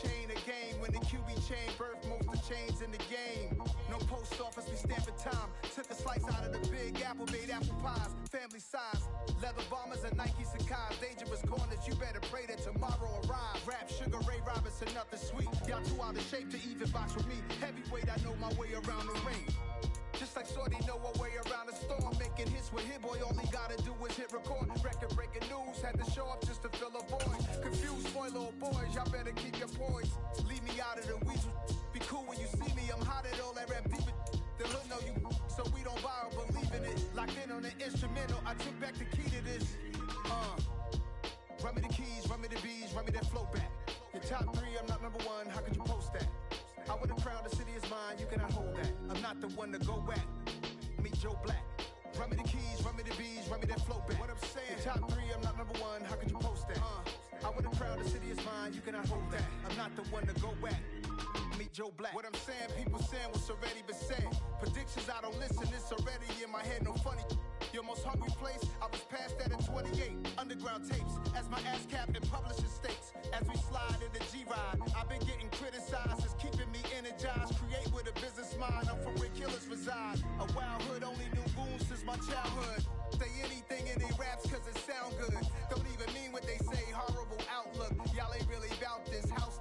chain a game. When the QB chain birthed most of chains in the game. No post office, we stamping time. Took a slice out of the big apple, made apple pies. Family size, leather bombers and Nike Sacai's. Dangerous corners, you better pray that tomorrow arrives. Rap, Sugar Ray Robinson, nothing sweet. Y'all too out of shape to even box with me. Heavyweight, I know my way around the ring. Just like Shorty know a way around the storm. Making hits with Hit Boy, all he gotta do is hit record. Record breaking news, had to show up just to fill a void. Confused, spoiled little boys, y'all better keep your poise. Leave me out of the weasel. Be cool when you see me, I'm hot at all that rap deep. The hood know you, so we don't borrow, believe in it. Locked in on the instrumental, I took back the key to this. Run me the keys, run me the bees, run me that flow back. Your top 3, I'm not number 1, how could you post that? I would have crowned the city is mine, you cannot hold that. I'm not the one to go back. Meet Joe Black. Run me the keys, run me the bees, run me that flow back. What I'm saying, top 3, I'm not number 1, how could you post that? I would have crowned the city is mine, you cannot hold that. I'm not the one to go back. Meet Joe Black. What I'm saying, people saying what's already been said. Predictions, I don't listen, it's already in my head, no funny. Your most hungry place, I was past that at 28. Underground tapes, as my ass cap in publishing states. As we slide in the G-Ride, I've been getting criticized, it's keeping me energized. Create with a business mind, I'm from where killers reside. A wild hood, only knew goons since my childhood. Say anything in they raps cause it sound good. Don't even mean what they say, horrible outlook. Y'all ain't really about this house.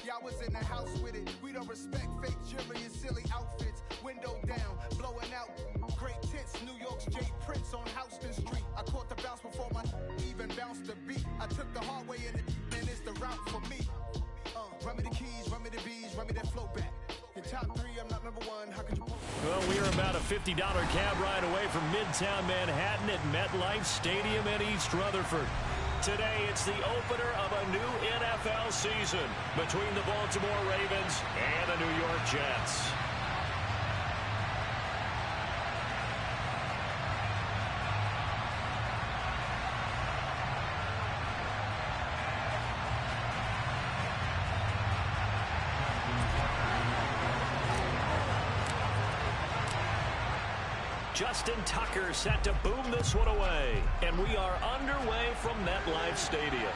Y'all was in the house with it. We don't respect fake jewelry and silly outfits. Window down, blowing out. Great tits, New York's J. Prince on Houston Street. I caught the bounce before my even bounced the beat. I took the hard way in it, and it's the route for me. Run me the keys, run me the bees, run me that flow back. Your top 3, I'm not number 1, how could you post? Well, we are about a $50 cab ride away from Midtown Manhattan at MetLife Stadium in East Rutherford. Today, it's the opener of a new NFL season between the Baltimore Ravens and the New York Jets. Justin Tucker set to boom this one away. And we are underway from MetLife Stadium.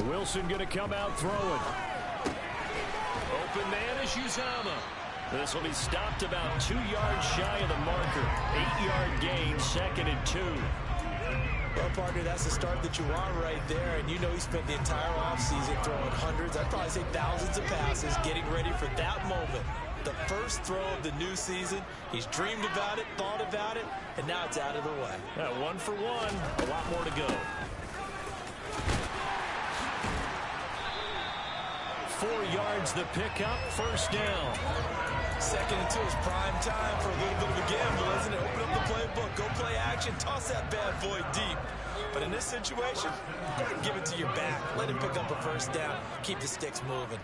Wilson going to come out throwing. Open man is Uzomah. This will be stopped about 2 yards shy of the marker. 8-yard gain, 2nd and 2. Well, partner, that's the start that you want right there. And you know he spent the entire offseason throwing hundreds, I'd probably say thousands of passes, getting ready for that moment. The first throw of the new season. He's dreamed about it, thought about it, and now it's out of the way. 1 for 1. A lot more to go. 4 yards the pickup, first down. 2nd and 2 is prime time for a little bit of a gamble, isn't it? Open up the playbook, go play action, toss that bad boy deep. But in this situation, go ahead and give it to your back. Let him pick up a first down. Keep the sticks moving.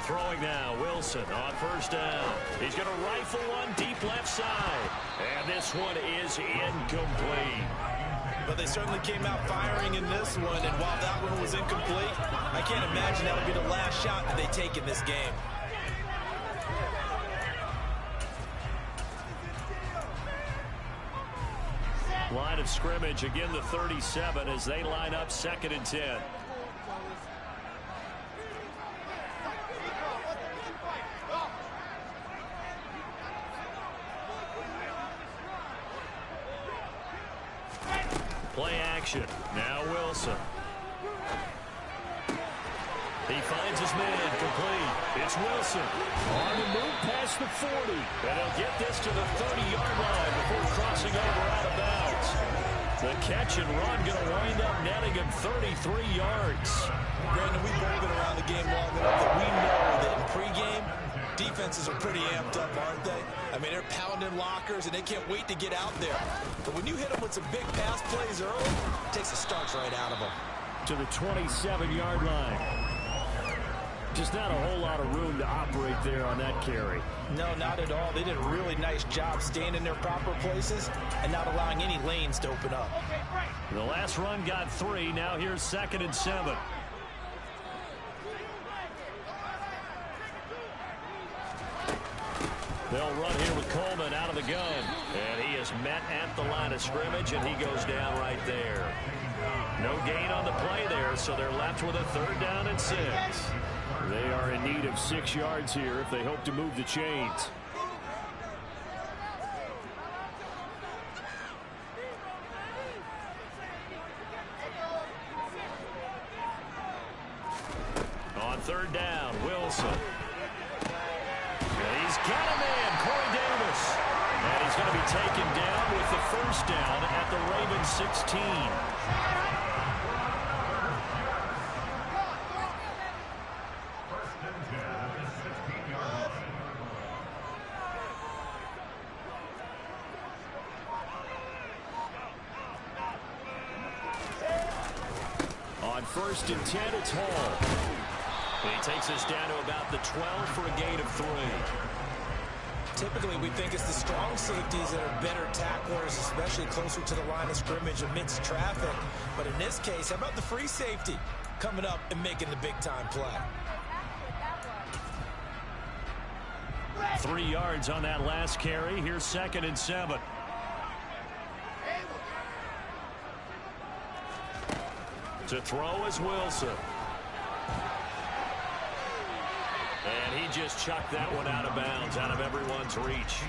Throwing now, Wilson on first down. He's going to rifle one deep left side. And this one is incomplete. But they certainly came out firing in this one, and while that one was incomplete, I can't imagine that would be the last shot that they take in this game. Line of scrimmage, again the 37 as they line up 2nd and 10. Play action. Now Wilson. He finds his man complete. It's Wilson on the move past the 40. And he'll get this to the 30-yard line before crossing over out of bounds. The catch and run going to wind up netting him 33 yards. Brandon, we've both been around the game long enough that we know that in pregame, defenses are pretty amped up, aren't they? I mean, they're pounding lockers, and they can't wait to get out there. But when you hit them with some big pass plays early, it takes the starch right out of them. To the 27-yard line. Just not a whole lot of room to operate there on that carry. No, not at all. They did a really nice job staying in their proper places and not allowing any lanes to open up. The last run got 3. Now here's 2nd and 7. They'll run here with Coleman out of the gun. And he is met at the line of scrimmage, and he goes down right there. No gain on the play there, so they're left with a 3rd down and 6. They are in need of 6 yards here if they hope to move the chains. On 3rd down, Wilson. And he's got a man, Corey Davis. And he's going to be taken down with the 1st down at the Ravens 16. On 1st and 10, it's Hall. And he takes us down to about the 12 for a gain of 3. Typically, we think it's the strong safeties that are better tacklers, especially closer to the line of scrimmage amidst traffic. But in this case, how about the free safety coming up and making the big-time play? 3 yards on that last carry. Here's 2nd and 7. To throw is Wilson. And he just chucked that one out of bounds, out of everyone's reach.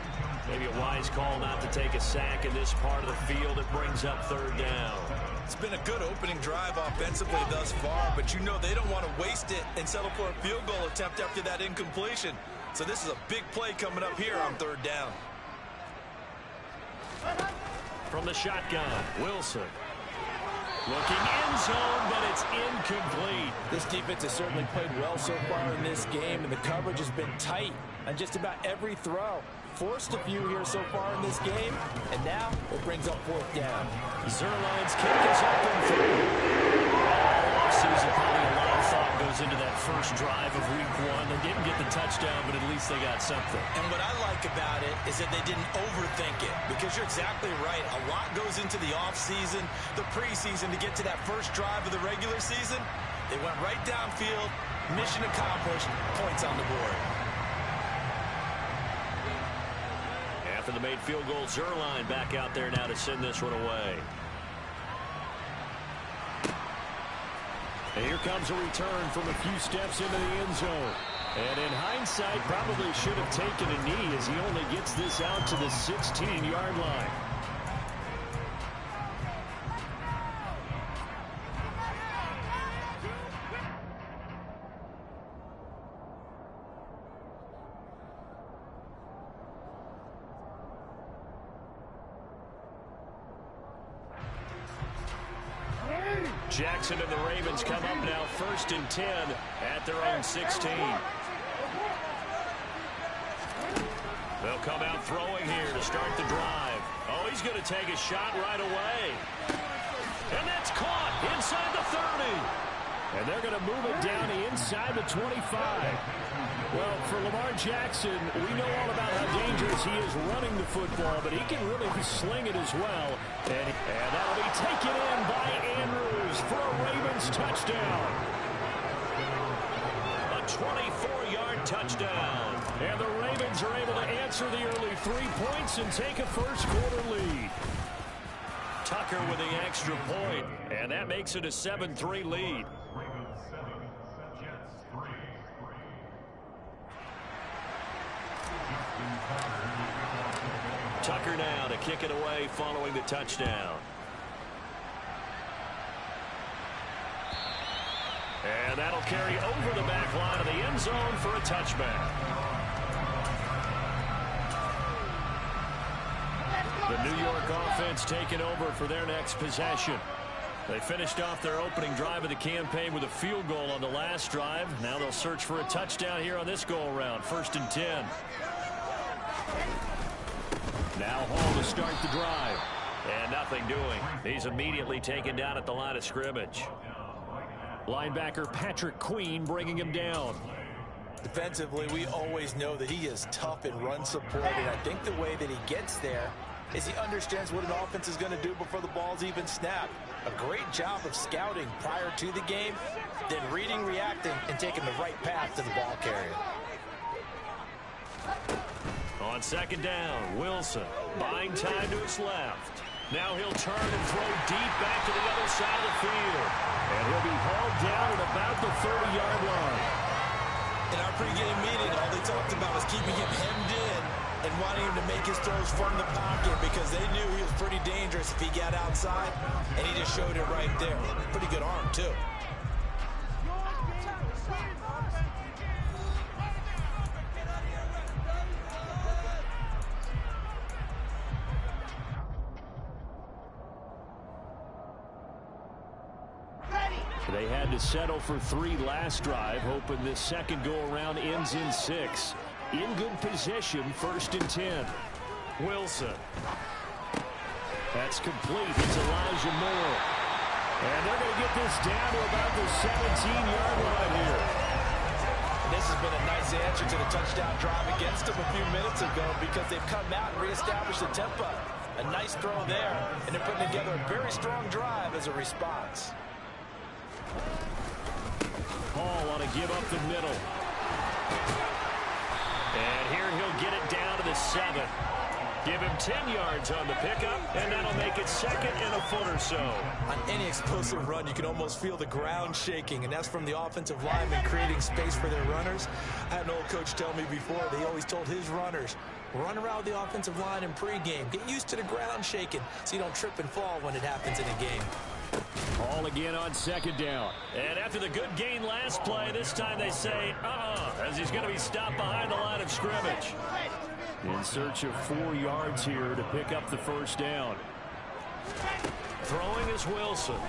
Maybe a wise call not to take a sack in this part of the field. It brings up 3rd down. It's been a good opening drive offensively thus far, but you know they don't want to waste it and settle for a field goal attempt after that incompletion. So this is a big play coming up here on 3rd down. From the shotgun, Wilson. Looking end zone, but it's incomplete. This defense has certainly played well so far in this game, and the coverage has been tight on just about every throw. Forced a few here so far in this game, and now it brings up 4th down. Zuerlein's kick is up and through. All offseason, probably a lot of thought goes into that first drive of week 1. They didn't get the touchdown, but at least they got something. And what I like about it is that they didn't overthink it, because you're exactly right. A lot goes into the offseason, the preseason to get to that first drive of the regular season. They went right downfield, mission accomplished, points on the board. After the made field goal, Zuerlein back out there now to send this one away. And here comes a return from a few steps into the end zone. And in hindsight, probably should have taken a knee as he only gets this out to the 16-yard line. Jackson and the Ravens come up now 1st and 10 at their own 16. They'll come out throwing here to start the drive. Oh, he's going to take a shot right away. And that's caught inside the 30. And they're going to move it down inside the 25. Well, for Lamar Jackson, we know all about how dangerous he is running the football, but he can really sling it as well. And that'll be taken in by Andrews for a Ravens touchdown. A 24-yard touchdown. And the Ravens are able to answer the early 3 points and take a first-quarter lead. Tucker with the extra point, and that makes it a 7-3 lead. Tucker now to kick it away following the touchdown. And that'll carry over the back line of the end zone for a touchback. The New York offense taking over for their next possession. They finished off their opening drive of the campaign with a field goal on the last drive. Now they'll search for a touchdown here on this go-around. 1st and 10. Now Hall to start the drive. And nothing doing. He's immediately taken down at the line of scrimmage. Linebacker Patrick Queen bringing him down. Defensively, we always know that he is tough in run support, and I think the way that he gets there is he understands what an offense is going to do before the ball's even snapped. A great job of scouting prior to the game, then reading, reacting, and taking the right path to the ball carrier. On 2nd down, Wilson buying time to his left. Now he'll turn and throw deep back to the other side of the field. And he'll be held down at about the 30-yard line. In our pregame meeting, all they talked about was keeping him hemmed in and wanting him to make his throws from the pocket because they knew he was pretty dangerous if he got outside, and he just showed it right there. Pretty good arm, too. They had to settle for 3 last drive, hoping this second go-around ends in 6. In good position, 1st and 10. Wilson. That's complete. It's Elijah Moore. And they're going to get this down to about the 17-yard line here. This has been a nice answer to the touchdown drive against them a few minutes ago because they've come out and reestablished the tempo. A nice throw there, and they're putting together a very strong drive as a response. Hall want to give up the middle. And here he'll get it down to the 7. Give him 10 yards on the pickup, and that'll make it 2nd and a foot or so. On any explosive run, you can almost feel the ground shaking, and that's from the offensive linemen creating space for their runners. I had an old coach tell me before, they always told his runners, run around the offensive line in pregame. Get used to the ground shaking so you don't trip and fall when it happens in a game. Hall again on 2nd down. And after the good gain last play, this time they say, as he's going to be stopped behind the line of scrimmage. In search of 4 yards here to pick up the 1st down. Throwing is Wilson.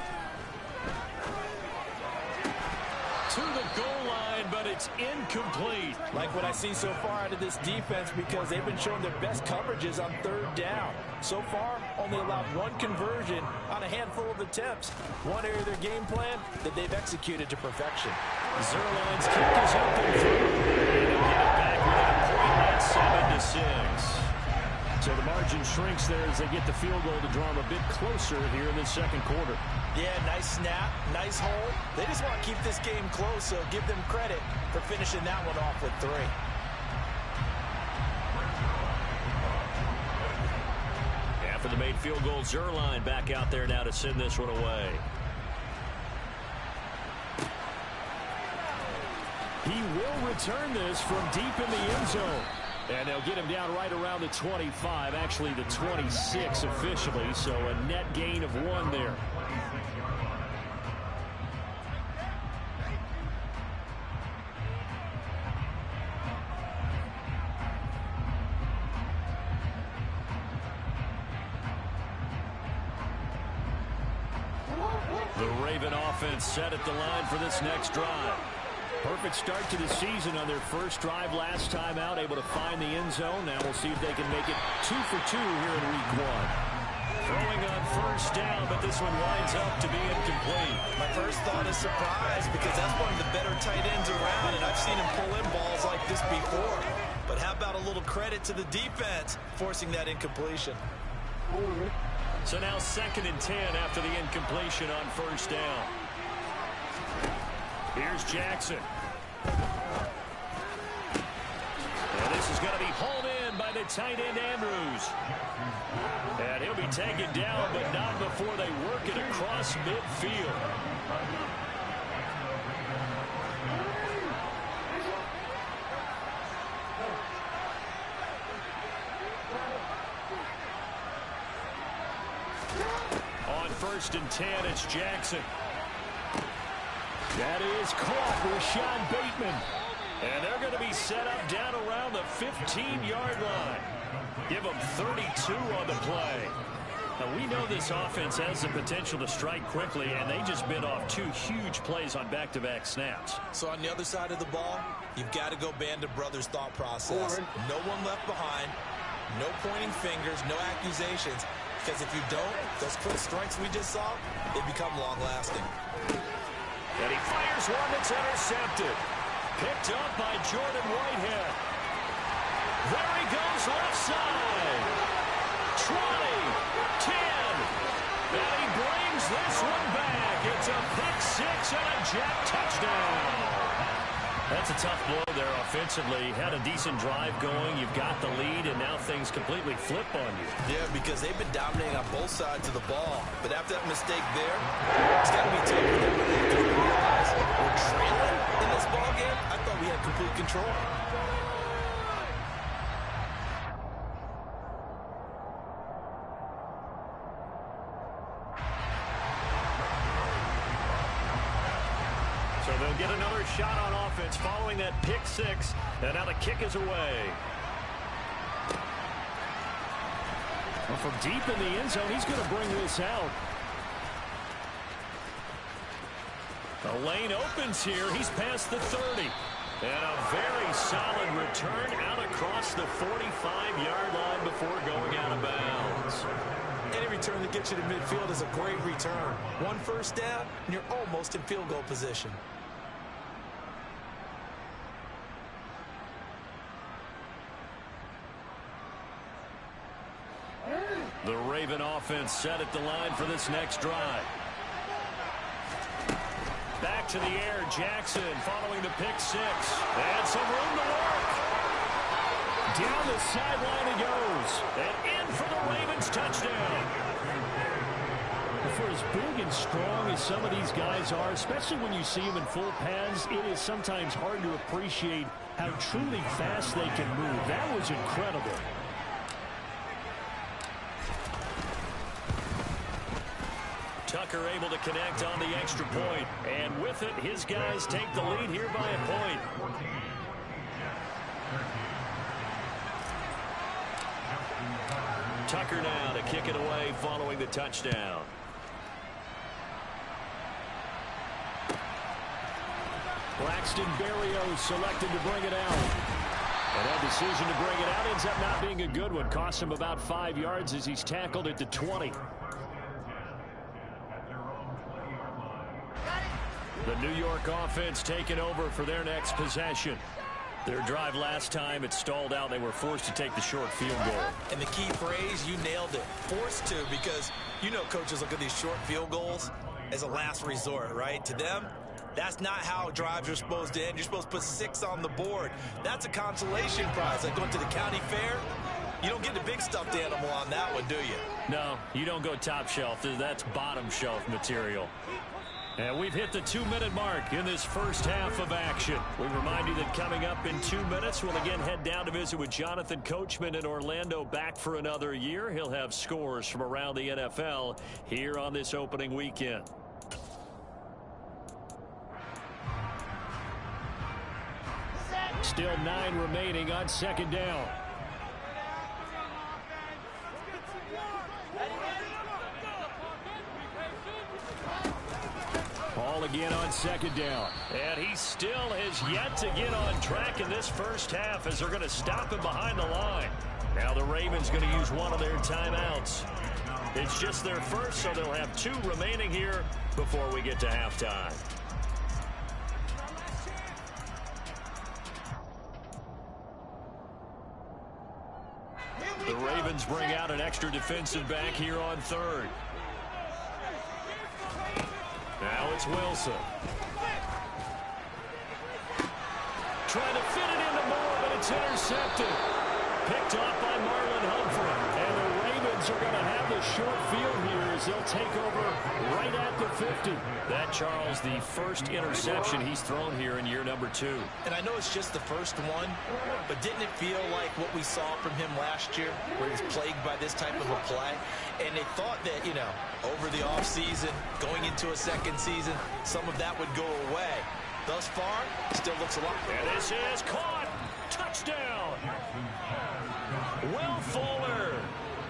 To the goal line, but it's incomplete. Like what I see so far out of this defense because they've been showing their best coverages on 3rd down. So far, only allowed 1 conversion on a handful of attempts. One area of their game plan that they've executed to perfection. Zuerlein's kick is up and through. And they'll get it back within a point at 7-6. So the margin shrinks there as they get the field goal to draw them a bit closer here in the 2nd quarter. Yeah, nice snap, nice hold. They just want to keep this game close, so give them credit for finishing that one off with 3. After the made field goal, Zuerlein back out there now to send this one away. He will return this from deep in the end zone. And they'll get him down right around the 25, actually the 26 officially, so a net gain of 1 there. The Raven offense set at the line for this next drive. Perfect start to the season on their first drive last time out, able to find the end zone. Now we'll see if they can make it 2 for 2 here in week 1. Throwing on 1st down, but this one winds up to be incomplete. My first thought is surprise because that's one of the better tight ends around, and I've seen him pull in balls like this before. But how about a little credit to the defense forcing that incompletion? So now 2nd and 10 after the incompletion on 1st down. Here's Jackson. And this is going to be hauled in by the tight end Andrews. And he'll be taken down, but not before they work it across midfield. On 1st and 10, it's Jackson. That is caught. Rashad Bateman. And they're going to be set up down around the 15-yard line. Give them 32 on the play. Now, we know this offense has the potential to strike quickly, and they just bit off 2 huge plays on back-to-back snaps. So on the other side of the ball, you've got to go Band of Brothers thought process. No one left behind, no pointing fingers, no accusations. Because if you don't, those quick strikes we just saw, they become long-lasting. And he fires one that's intercepted. Picked up by Jordan Whitehead. There he goes left side. 20, 10. And he brings this one back. It's a pick 6 and a Jack touchdown. That's a tough blow there offensively. Had a decent drive going. You've got the lead, and now things completely flip on you. Yeah, because they've been dominating on both sides of the ball. But after that mistake there, it's got to be tough for them to realize we're trailing in this ball game. I thought we had complete control. So they'll get another shot on offense following that pick 6. And now the kick is away. Well, from deep in the end zone, he's going to bring this out. The lane opens here. He's past the 30. And a very solid return out across the 45-yard line before going out of bounds. Any return that gets you to midfield is a great return. 1 first down, and you're almost in field goal position. The Raven offense set at the line for this next drive. Back to the air, Jackson following the pick 6. And some room to work. Down the sideline he goes. And in for the Ravens touchdown. For as big and strong as some of these guys are, especially when you see them in full pads, it is sometimes hard to appreciate how truly fast they can move. That was incredible. Tucker able to connect on the extra point. And with it, his guys take the lead here by a point. Tucker now to kick it away following the touchdown. Braxton Berrios selected to bring it out. And that decision to bring it out ends up not being a good one. Cost him about 5 yards as he's tackled at the 20. The New York offense taking over for their next possession. Their drive last time, it stalled out. They were forced to take the short field goal. And the key phrase, you nailed it. Forced to, because you know coaches look at these short field goals as a last resort, right? To them, that's not how drives are supposed to end. You're supposed to put 6 on the board. That's a consolation prize. Like going to the county fair, you don't get the big stuffed animal on that one, do you? No, you don't go top shelf. That's bottom shelf material. And we've hit the 2-minute mark in this first half of action. We remind you that coming up in 2 minutes, we'll again head down to visit with Jonathan Coachman in Orlando, back for another year. He'll have scores from around the NFL here on this opening weekend. Still 9 remaining on second down. Ball again on second down. And he still has yet to get on track in this first half as they're going to stop him behind the line. Now the Ravens going to use one of their timeouts. It's just their first, so they'll have 2 remaining here before we get to halftime. The Ravens bring out an extra defensive back here on third. Now it's Wilson. Trying to fit it into Moore, but it's intercepted. Picked off by Marlon Humphrey. And the Ravens are going to have the short field here as they'll take over right at the 50. That, Charles, the first interception he's thrown here in year number 2. And I know it's just the first one, but didn't it feel like what we saw from him last year, where he was plagued by this type of a play? And they thought that, you know, over the offseason, going into a second season, some of that would go away. Thus far, still looks a lot. And this is caught. Touchdown. Will Fuller,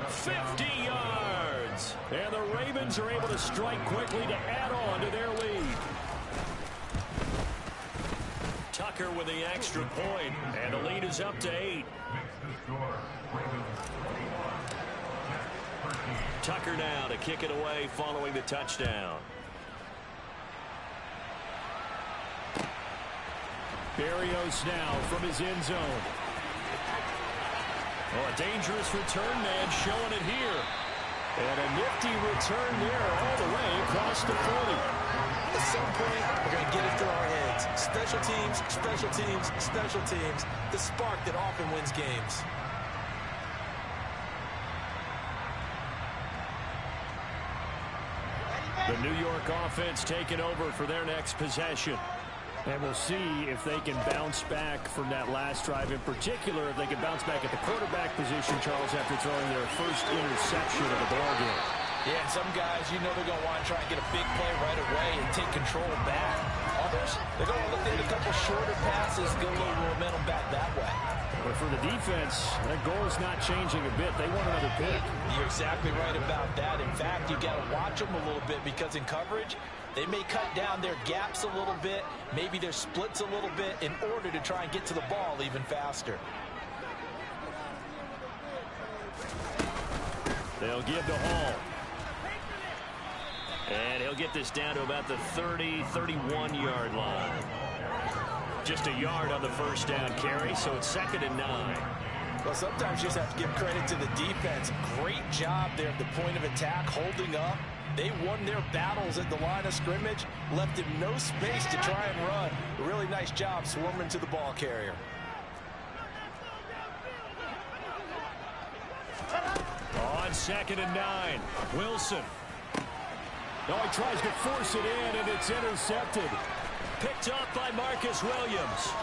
50 yards. And the Ravens are able to strike quickly to add on to their lead. Tucker with the extra point, and the lead is up to 8. Tucker now to kick it away following the touchdown. Berrios now from his end zone. Oh, a dangerous return man showing it here. And a nifty return there all the way across the 40. At some point, we're going to get it through our heads. Special teams, special teams, special teams. The spark that often wins games. The New York offense taking over for their next possession. And we'll see if they can bounce back from that last drive. In particular, if they can bounce back at the quarterback position, Charles, after throwing their first interception of the ballgame. Yeah, and some guys, you know they're going to want to try and get a big play right away and take control back. Others, they're going to look at a couple shorter passes, get a little momentum back that way. But for the defense, that goal is not changing a bit. They want another pick. You're exactly right about that. In fact, you got to watch them a little bit because in coverage, they may cut down their gaps a little bit, maybe their splits a little bit in order to try and get to the ball even faster. They'll give to Hall. And he'll get this down to about the 30, 31-yard line. Just a yard on the first down carry, so it's 2nd and 9. Well, sometimes you just have to give credit to the defense. Great job there at the point of attack, holding up. They won their battles at the line of scrimmage, left him no space to try and run. A really nice job swarming to the ball carrier. On 2nd and 9, Wilson. No, he tries to force it in, and it's intercepted. Picked up by Marcus Williams.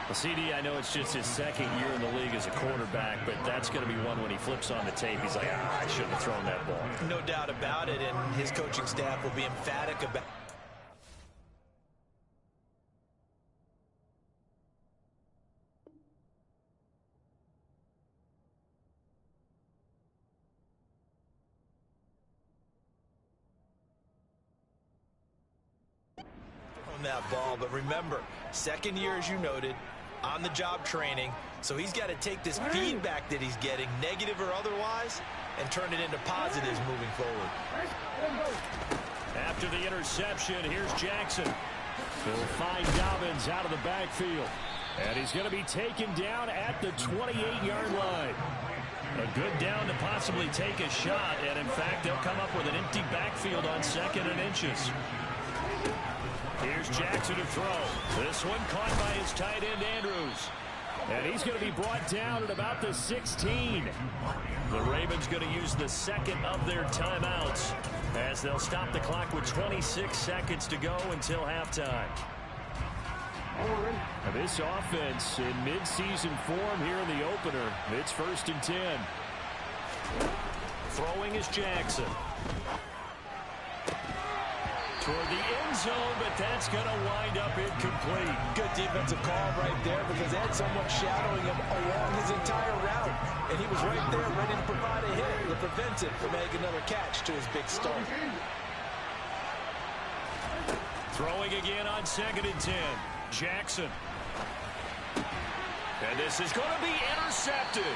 Well, CD, I know it's just his 2nd year in the league as a quarterback, but that's going to be one when he flips on the tape. He's like, I shouldn't have thrown that ball. No doubt about it, and his coaching staff will be emphatic about. On that ball, but remember, 2nd year, as you noted, on-the-job training, so he's got to take this feedback that he's getting, negative or otherwise, and turn it into positives moving forward. After the interception, here's Jackson. He'll find Dobbins out of the backfield, and he's going to be taken down at the 28-yard line. A good down to possibly take a shot, and in fact, they'll come up with an empty backfield on 2nd and inches. Here's Jackson to throw. This one caught by his tight end, Andrews. And he's going to be brought down at about the 16. The Ravens going to use the 2nd of their timeouts as they'll stop the clock with 26 seconds to go until halftime. Now this offense in midseason form here in the opener. It's 1st and 10. Throwing is Jackson. Toward the end zone, but that's going to wind up incomplete. Good defensive call right there because they had someone shadowing him along his entire route. And he was right there ready to provide a hit to prevent him from making another catch to his big start. Throwing again on 2nd and 10. Jackson. And this is going to be intercepted.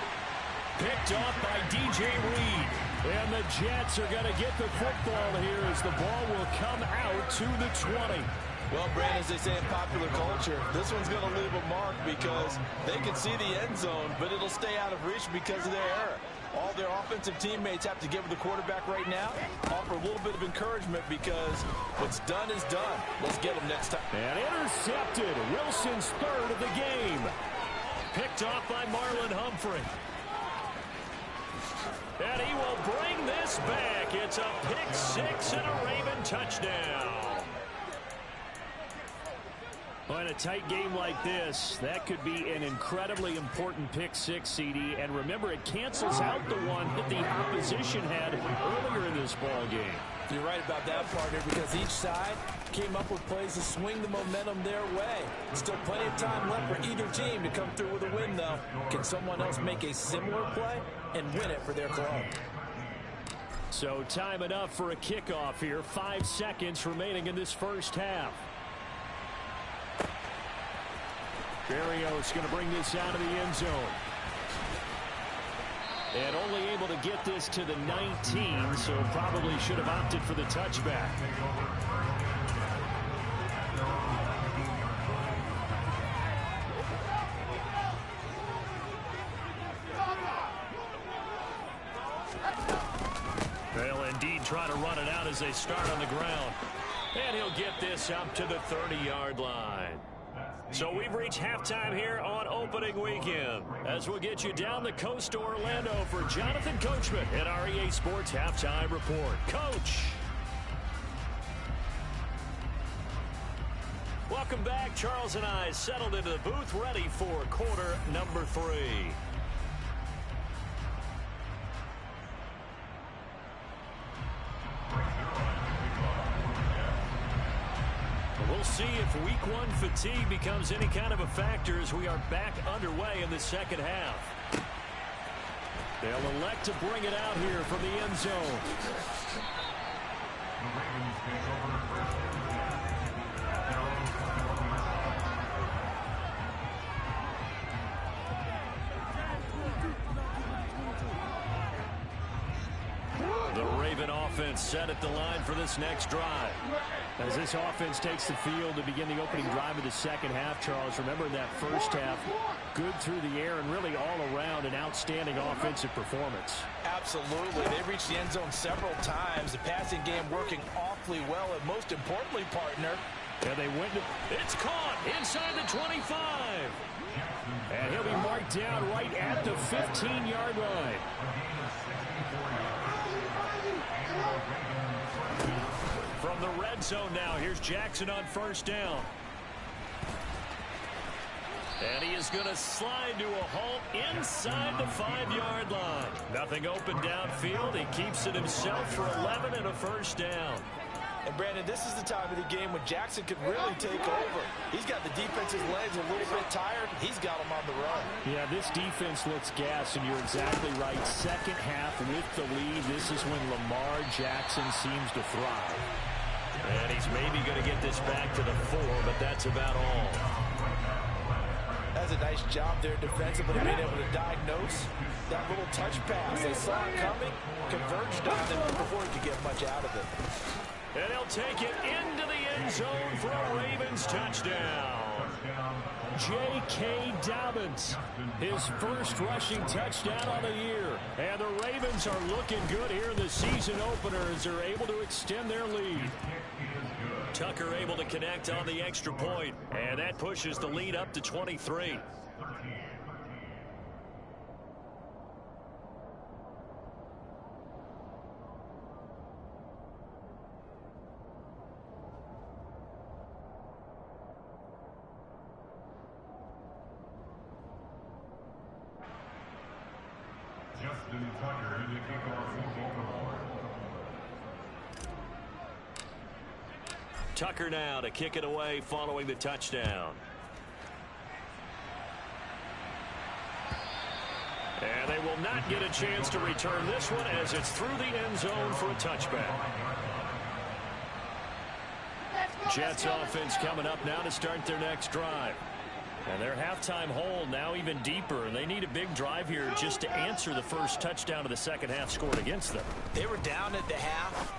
Picked off by DJ Reed. And the Jets are going to get the football here as the ball will come out to the 20. Well, Brandon, as they say in popular culture, this one's going to leave a mark because they can see the end zone, but it'll stay out of reach because of their error. All their offensive teammates have to give the quarterback right now, offer a little bit of encouragement because what's done is done. Let's get them next time. And intercepted. Wilson's 3rd of the game. Picked off by Marlon Humphrey. And he will bring this back. It's a pick-6 and a Raven touchdown. Well, in a tight game like this, that could be an incredibly important pick-6, CD. And remember, it cancels out the one that the opposition had earlier in this ball game. You're right about that, partner, because each side came up with plays to swing the momentum their way. Still plenty of time left for either team to come through with a win, though. Can someone else make a similar play and win it for their club? So time enough for a kickoff here. 5 seconds remaining in this first half. Berrios going to bring this out of the end zone. And only able to get this to the 19, so probably should have opted for the touchback. They'll indeed try to run it out as they start on the ground. And he'll get this up to the 30-yard line. So we've reached halftime here on opening weekend. As we'll get you down the coast to Orlando for Jonathan Coachman at our EA Sports Halftime Report. Coach. Welcome back. Charles and I settled into the booth ready for quarter number 3. We'll see if week 1 fatigue becomes any kind of a factor as we are back underway in the second half. They'll elect to bring it out here from the end zone. The Raven offense set at the line for this next drive. As this offense takes the field to begin the opening drive of the second half, Charles, remember in that first half, good through the air and really all around an outstanding offensive performance. Absolutely. They reached the end zone several times. The passing game working awfully well, and most importantly, partner. And they went to, it's caught inside the 25. And he'll be marked down right at the 15-yard line. From the red zone now, here's Jackson on first down. And he is going to slide to a halt inside the 5-yard line. Nothing open downfield. He keeps it himself for 11 and a first down. And, Brandon, this is the time of the game when Jackson could really take over. He's got the defense's legs a little bit tired. He's got them on the run. Yeah, this defense looks gassed, and you're exactly right. Second half with the lead, this is when Lamar Jackson seems to thrive. And he's maybe going to get this back to the 4, but that's about all. That's a nice job there defensively, being able to diagnose that little touch pass. They saw it coming, converged on him before he could get much out of it. And he'll take it into the end zone for a Ravens touchdown. J.K. Dobbins, his first rushing touchdown on the year. And the Ravens are looking good here in the season opener as they're able to extend their lead. Tucker able to connect on the extra point, and that pushes the lead up to 23. Justin Tucker in the kickoff for Baltimore. Tucker now to kick it away following the touchdown. And they will not get a chance to return this one as it's through the end zone for a touchback. Jets offense coming up now to start their next drive. And their halftime hole now even deeper, and they need a big drive here just to answer the first touchdown of the second half scored against them. They were down at the half.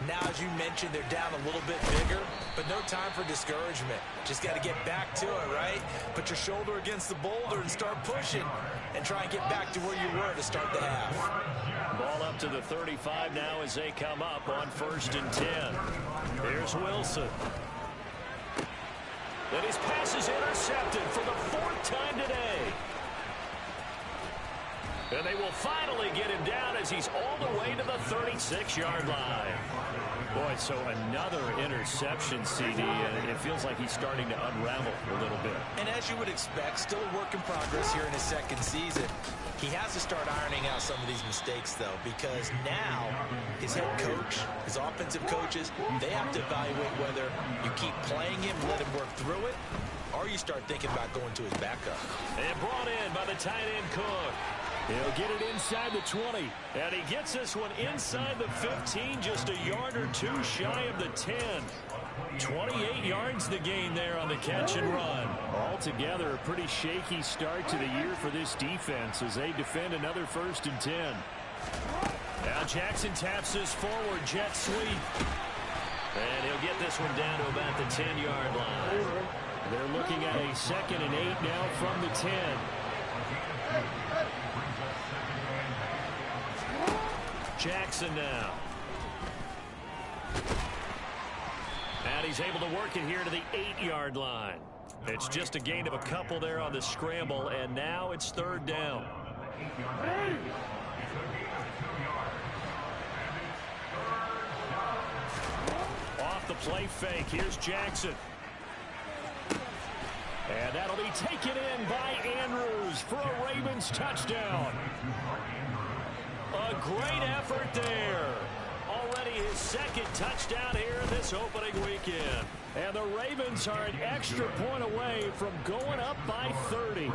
Now, as you mentioned, they're down a little bit bigger, but no time for discouragement. Just got to get back to it, right? Put your shoulder against the boulder and start pushing and try and get back to where you were to start the half. Ball up to the 35 now as they come up on 1st and 10. Here's Wilson. And his pass is intercepted for the 4th time today. And they will finally get him down as he's all the way to the 36-yard line. Boy, so another interception, CD, and it feels like he's starting to unravel a little bit. And as you would expect, still a work in progress here in his second season. He has to start ironing out some of these mistakes, though, because now his head coach, his offensive coaches, they have to evaluate whether you keep playing him, let him work through it, or you start thinking about going to his backup. And brought in by the tight end Cook. He'll get it inside the 20. And he gets this one inside the 15, just a yard or two shy of the 10. 28 yards the gain there on the catch and run. Altogether, a pretty shaky start to the year for this defense as they defend another 1st and 10. Now Jackson taps this forward jet sweep. And he'll get this one down to about the 10-yard line. They're looking at a 2nd and 8 now from the 10. Jackson now. And he's able to work it here to the 8-yard line. It's just a gain of a couple there on the scramble, and now it's 3rd down. Off the play fake, here's Jackson. And that'll be taken in by Andrews for a Ravens touchdown. A great effort there. Already his 2nd touchdown here in this opening weekend. And the Ravens are an extra point away from going up by 30.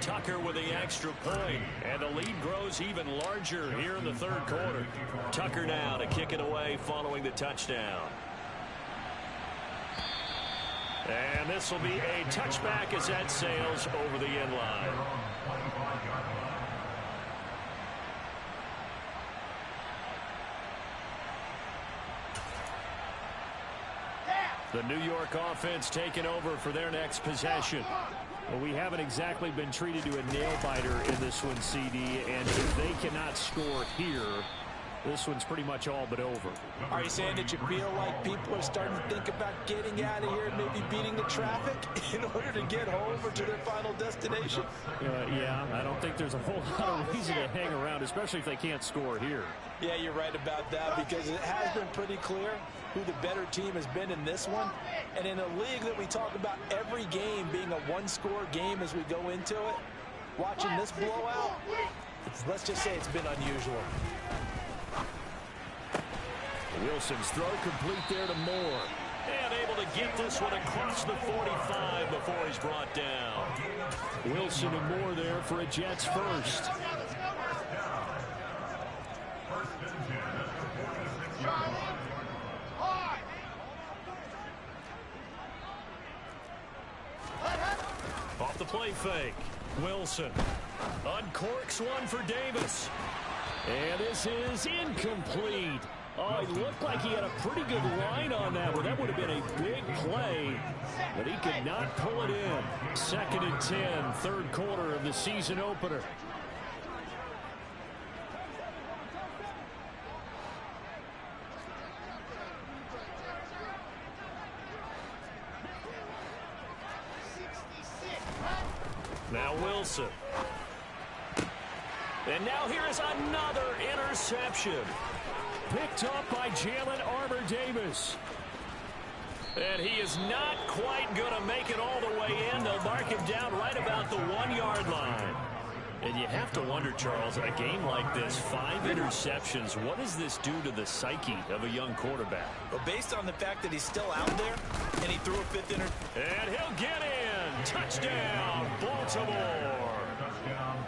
Tucker with the extra point, and the lead grows even larger here in the 3rd quarter. Tucker now to kick it away following the touchdown. And this will be a touchback as that sails over the end line. The New York offense taking over for their next possession. Well, we haven't exactly been treated to a nail-biter in this one, CD, and if they cannot score here, this one's pretty much all but over. Are you saying that you feel like people are starting to think about getting out of here and maybe beating the traffic in order to get home or to their final destination? Yeah, I don't think there's a whole lot of reason to hang around, especially if they can't score here. Yeah, you're right about that, because it has been pretty clear who the better team has been in this one. And in a league that we talk about every game being a one-score game as we go into it, watching this blowout, let's just say it's been unusual. Wilson's throw complete there to Moore. And able to get this one across the 45 before he's brought down. Wilson and Moore there for a Jets first. Off the play fake. Wilson uncorks one for Davis. And this is incomplete. Oh, it looked like he had a pretty good line on that, but that would have been a big play. But he could not pull it in. 2nd and 10, 3rd quarter of the season opener. Now Wilson. And now here is another interception. Picked up by Jalen Armour-Davis. And he is not quite going to make it all the way in. They'll mark him down right about the 1-yard line. And you have to wonder, Charles, a game like this, 5 interceptions, what does this do to the psyche of a young quarterback? Well, based on the fact that he's still out there and he threw a 5th interception. And he'll get in. Touchdown, Baltimore.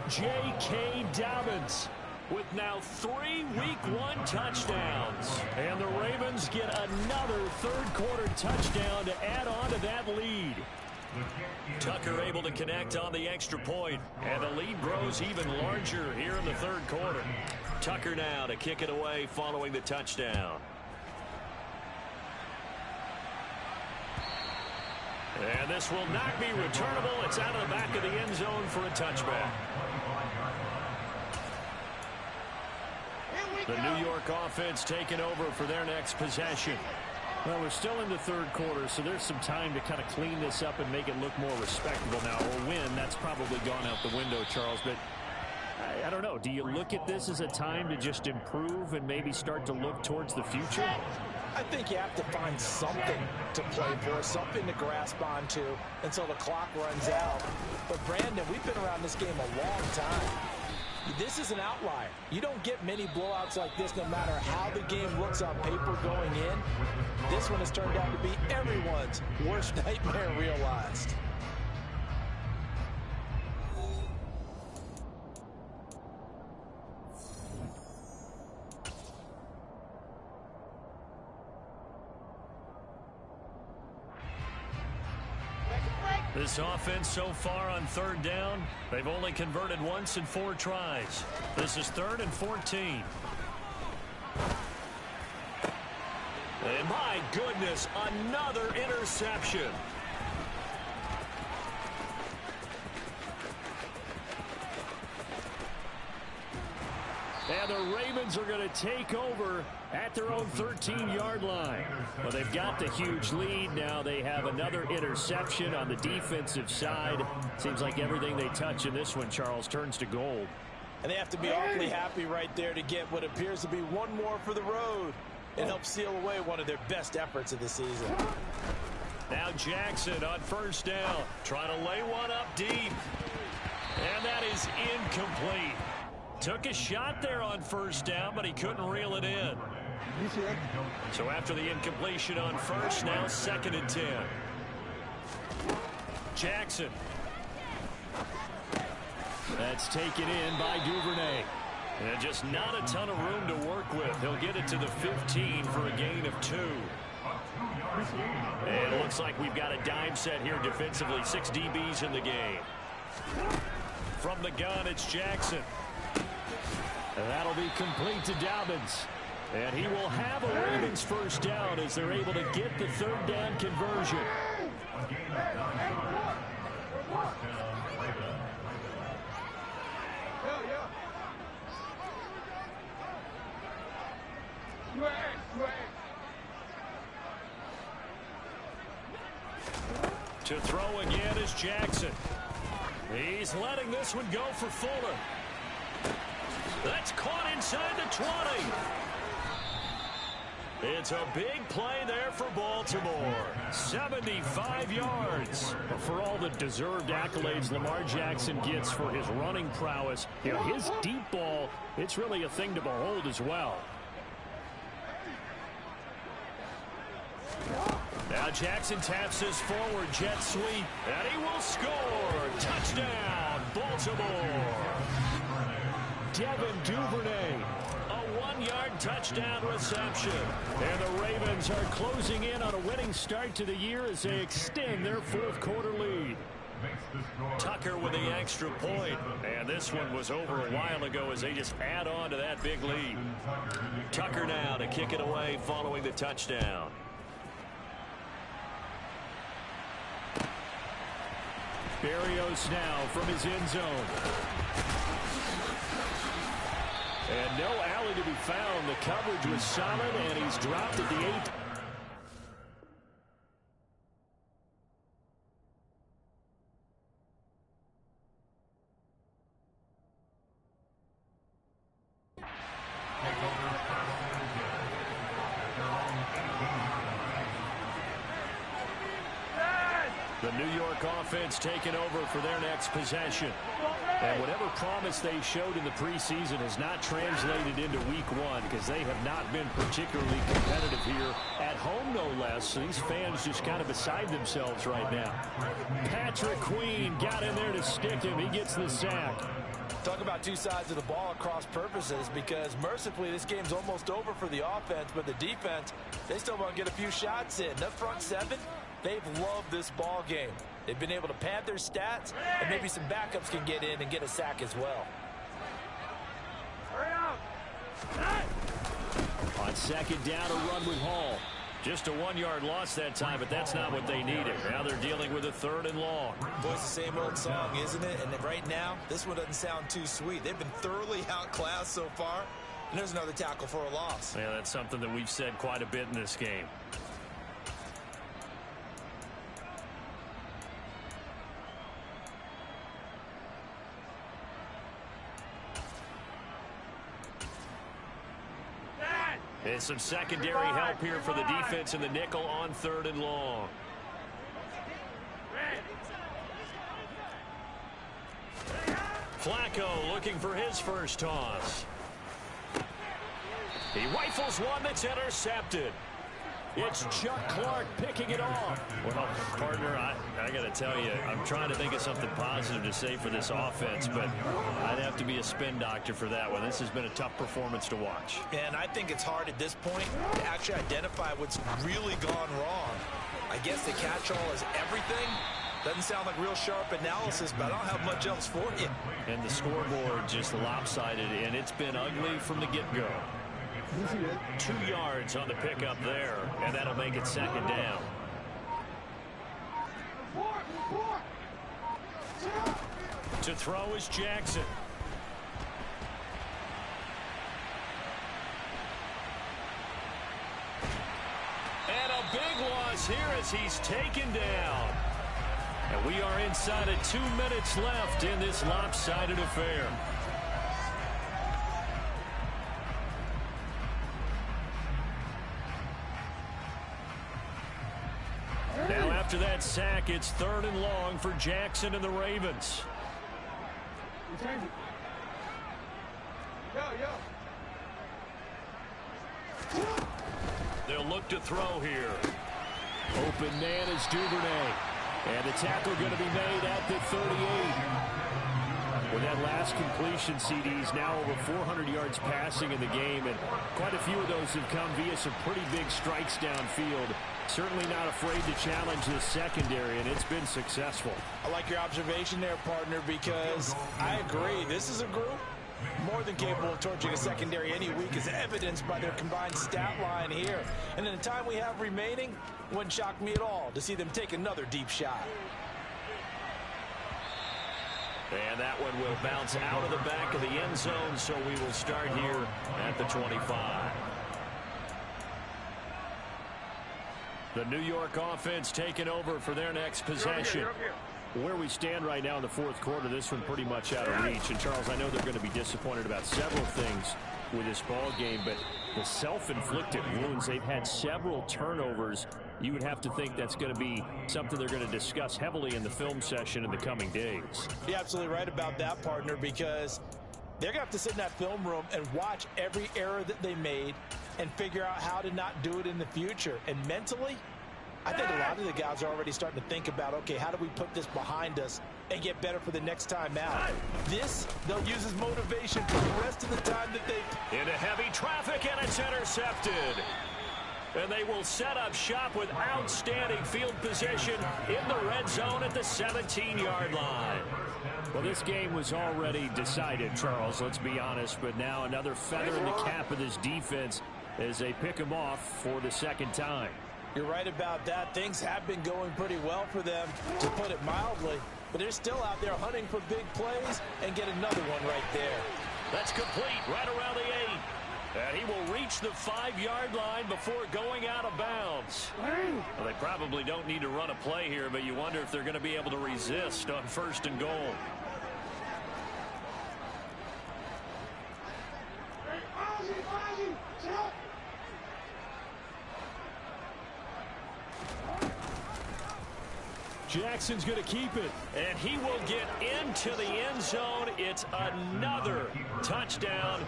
J.K. Dobbins with now 3 Week 1 touchdowns. And the Ravens get another 3rd quarter touchdown to add on to that lead. Tucker able to connect on the extra point, and the lead grows even larger here in the 3rd quarter. Tucker now to kick it away following the touchdown. And this will not be returnable. It's out of the back of the end zone for a touchback. The New York offense taking over for their next possession. Well, we're still in the 3rd quarter, so there's some time to kind of clean this up and make it look more respectable now. Or win, that's probably gone out the window, Charles. But I don't know. Do you look at this as a time to just improve and maybe start to look towards the future? I think you have to find something to play for, something to grasp onto until the clock runs out. But, Brandon, we've been around this game a long time. This is an outlier. You don't get many blowouts like this no matter how the game looks on paper going in. This one has turned out to be everyone's worst nightmare realized. This offense so far on third down, they've only converted once in 4 tries. This is 3rd and 14. And my goodness, another interception. And the Ravens are going to take over at their own 13-yard line. Well, they've got the huge lead. Now they have another interception on the defensive side. Seems like everything they touch in this one, Charles, turns to gold. And they have to be awfully happy right there to get what appears to be one more for the road and help seal away one of their best efforts of the season. Now Jackson on first down, trying to lay one up deep. And that is incomplete. Took a shot there on first down, but he couldn't reel it in. So after the incompletion on first, now 2nd and 10. Jackson. That's taken in by Duvernay. And just not a ton of room to work with. He'll get it to the 15 for a gain of 2. And it looks like we've got a dime set here defensively. 6 DBs in the game. From the gun, it's Jackson. And that'll be complete to Dobbins. And he will have a Ravens first down as they're able to get the 3rd down conversion. To throw again is Jackson. He's letting this one go for Fuller. That's caught inside the 20. It's a big play there for Baltimore. 75 yards. For all the deserved accolades Lamar Jackson gets for his running prowess, you know, his deep ball, it's really a thing to behold as well. Now Jackson taps this forward jet sweep, and he will score. Touchdown, Baltimore. Devin Duvernay, a 1-yard touchdown reception. And the Ravens are closing in on a winning start to the year as they extend their 4th quarter lead. Tucker with the extra point. And this one was over a while ago as they just add on to that big lead. Tucker now to kick it away following the touchdown. Berrios now from his end zone. And no alley to be found. The coverage was solid, and he's dropped at the 8. The New York offense taking over for their next possession. And whatever promise they showed in the preseason has not translated into week 1 because they have not been particularly competitive here at home, no less. These fans just kind of beside themselves right now. Patrick Queen got in there to stick him. He gets the sack. Talk about 2 sides of the ball at cross purposes, because mercifully this game's almost over for the offense, but the defense, they still want to get a few shots in. That front 7, they've loved this ball game. They've been able to pad their stats, and maybe some backups can get in and get a sack as well. Hurry up! On 2nd down, a run with Hall. Just a 1-yard loss that time, but that's not what they needed. Now they're dealing with a 3rd and long. Boy, it's the same old song, isn't it? And right now, this one doesn't sound too sweet. They've been thoroughly outclassed so far, and there's another tackle for a loss. Yeah, that's something that we've said quite a bit in this game. And some secondary help here for the defense in the nickel on 3rd and long. Flacco looking for his first toss. He rifles one that's intercepted. It's Chuck Clark picking it off. Well, partner, I got to tell you, I'm trying to think of something positive to say for this offense, but I'd have to be a spin doctor for that one. This has been a tough performance to watch. And I think it's hard at this point to actually identify what's really gone wrong. I guess the catch-all is everything. Doesn't sound like real sharp analysis, but I don't have much else for you. And the scoreboard just lopsided, and it's been ugly from the get-go. 2 yards on the pickup there, and that'll make it 2nd down. To throw is Jackson. And a big loss here as he's taken down. And we are inside of 2 minutes left in this lopsided affair. Now after that sack, it's 3rd and long for Jackson and the Ravens. They'll look to throw here. Open man is Duvernay. And the tackle going to be made at the 38. With that last completion, CD's now over 400 yards passing in the game, and quite a few of those have come via some pretty big strikes downfield. Certainly not afraid to challenge the secondary, and it's been successful. I like your observation there, partner, because I agree. This is a group more than capable of torching a secondary any week, as evidenced by their combined stat line here. And in the time we have remaining, wouldn't shock me at all to see them take another deep shot. And that one will bounce out of the back of the end zone, so we will start here at the 25. The New York offense taking over for their next possession. Where we stand right now in the 4th quarter, this one pretty much out of reach. And, Charles, I know they're going to be disappointed about several things with this ball game, but the self-inflicted wounds, they've had several turnovers. You would have to think that's going to be something they're going to discuss heavily in the film session in the coming days. You're absolutely right about that, partner, because they're going to have to sit in that film room and watch every error that they made and figure out how to not do it in the future. And mentally, I think a lot of the guys are already starting to think about, okay, how do we put this behind us and get better for the next time out? This, they'll use as motivation for the rest of the time that they... Into heavy traffic, and it's intercepted. And they will set up shop with outstanding field position in the red zone at the 17-yard line. Well, this game was already decided, Charles, let's be honest, but now another feather in the cap of this defense as they pick them off for the 2nd time. You're right about that. Things have been going pretty well for them, to put it mildly. But they're still out there hunting for big plays and get another one right there. That's complete right around the 8. And he will reach the 5-yard line before going out of bounds. Well, they probably don't need to run a play here, but you wonder if they're going to be able to resist on 1st and goal. Jackson's going to keep it, and he will get into the end zone. It's another touchdown.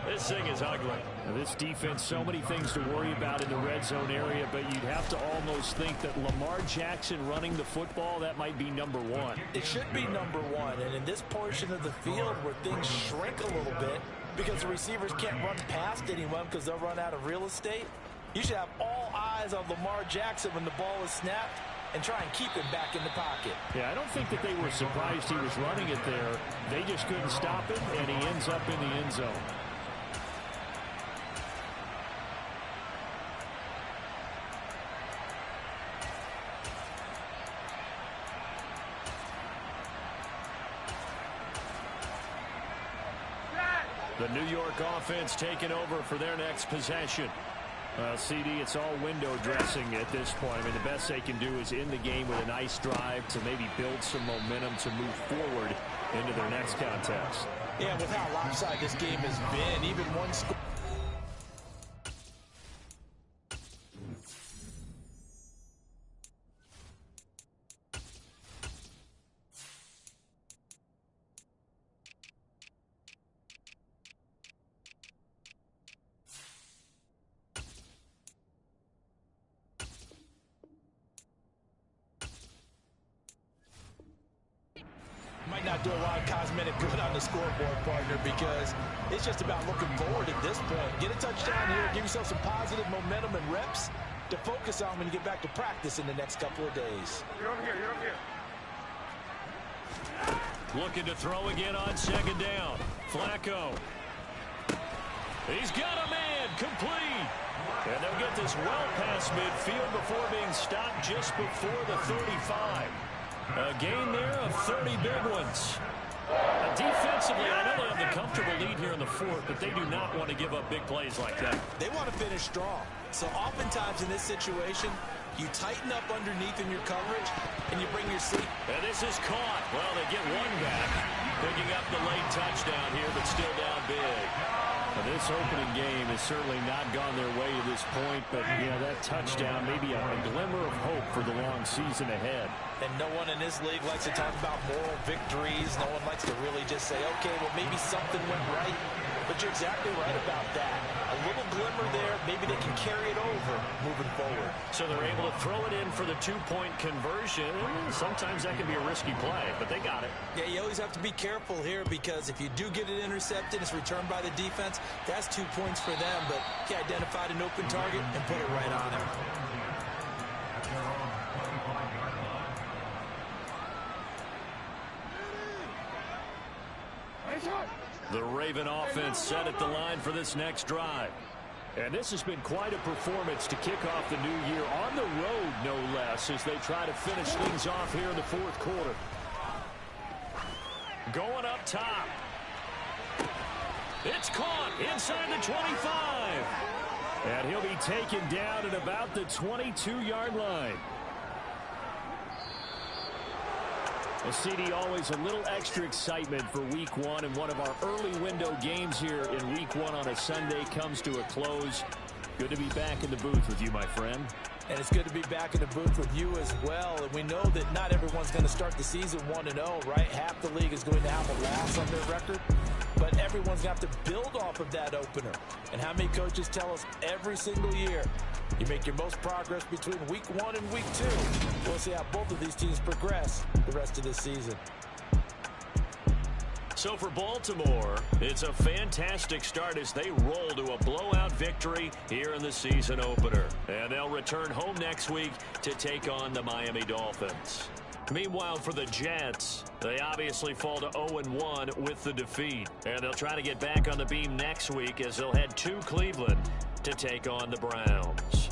This thing is ugly. Now, this defense, so many things to worry about in the red zone area, but you'd have to almost think that Lamar Jackson running the football, that might be number 1. It should be number 1, and in this portion of the field where things shrink a little bit because the receivers can't run past anyone because they'll run out of real estate, you should have all eyes on Lamar Jackson when the ball is snapped and try and keep him back in the pocket. Yeah, I don't think that they were surprised he was running it there. They just couldn't stop him, and he ends up in the end zone. The New York offense taking over for their next possession. CD, it's all window dressing at this point. I mean, the best they can do is end the game with a nice drive to maybe build some momentum to move forward into their next contest. Yeah, with how lopsided this game has been, even one score. Might not do a lot of cosmetic good on the scoreboard, partner, because it's just about looking forward at this point. Get a touchdown here, give yourself some positive momentum and reps to focus on when you get back to practice in the next couple of days. You're over here. Looking to throw again on second down. Flacco. He's got a man, complete. And they'll get this well past midfield before being stopped just before the 35. A gain there of 30 big ones. Defensively, I know they have the comfortable lead here in the fourth, but they do not want to give up big plays like that. They want to finish strong. So oftentimes in this situation, you tighten up underneath in your coverage, and you bring your seat. And this is caught. Well, they get one back, picking up the late touchdown here, but still down big. Well, this opening game has certainly not gone their way to this point, but, yeah, that touchdown, maybe a glimmer of hope for the long season ahead. And no one in this league likes to talk about moral victories. No one likes to really just say, okay, well, maybe something went right. But you're exactly right about that. A little glimmer there. Maybe they can carry it over moving forward. So they're able to throw it in for the two-point conversion. Sometimes that can be a risky play, but they got it. Yeah, you always have to be careful here because if you do get it intercepted, it's returned by the defense. That's 2 points for them, but he identified an open target and put it right on him. The Raven offense set at the line for this next drive. And this has been quite a performance to kick off the new year on the road, no less, as they try to finish things off here in the fourth quarter. Going up top. It's caught inside the 25. And he'll be taken down at about the 22-yard line. Well, CD, always a little extra excitement for week one, and one of our early window games here in week one on a Sunday comes to a close. Good to be back in the booth with you, my friend. And it's good to be back in the booth with you as well. And we know that not everyone's going to start the season 1-0, right? Half the league is going to have a loss on their record. But everyone's got to build off of that opener. And how many coaches tell us every single year, you make your most progress between week one and week two. We'll see how both of these teams progress the rest of this season. So for Baltimore, it's a fantastic start as they roll to a blowout victory here in the season opener. And they'll return home next week to take on the Miami Dolphins. Meanwhile, for the Jets, they obviously fall to 0-1 with the defeat. And they'll try to get back on the beam next week as they'll head to Cleveland to take on the Browns.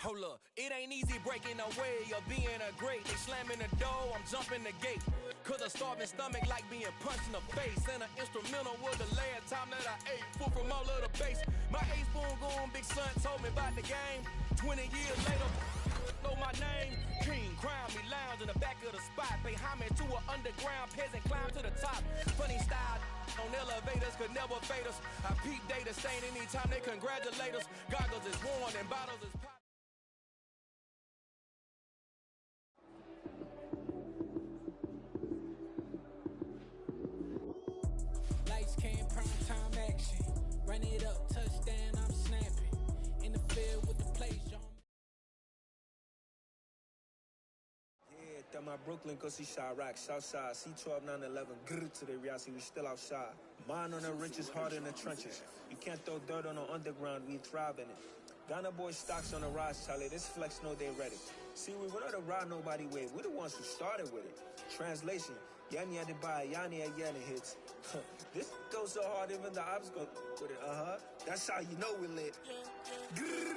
Hold up, it ain't easy breaking away or being a great. They slamming the door, I'm jumping the gate. Cause a starving stomach like being punched in the face. And an instrumental was the last time that I ate. Food from all of the base. My A-spoon going, big son told me about the game. 20 years later, know my name. King, crown me, lounge in the back of the spot. Pay homage to an underground peasant, climb to the top. Funny style on elevators could never fade us. I peep data stain anytime they congratulate us. Goggles is worn and bottles is pop. Lights came, prime time action. Run it up, touchdown, I'm snapping. In the field with the play, John. Yeah, that my Brooklyn, go see Chirac, Southside, C12, 911, grrr to the Riasi, we still outside. Mine on the riches, hard in the trenches. You can't throw dirt on the underground, we thrive in it. Ghana boy stocks on the rise, Charlie, this flex know they ready. See, we were not the ride nobody wave, we the ones who started with it. Translation, Yanni had to buy, Yanni had yelling hits. This goes so hard, even the ops go with it, That's how you know we lit. Grrr.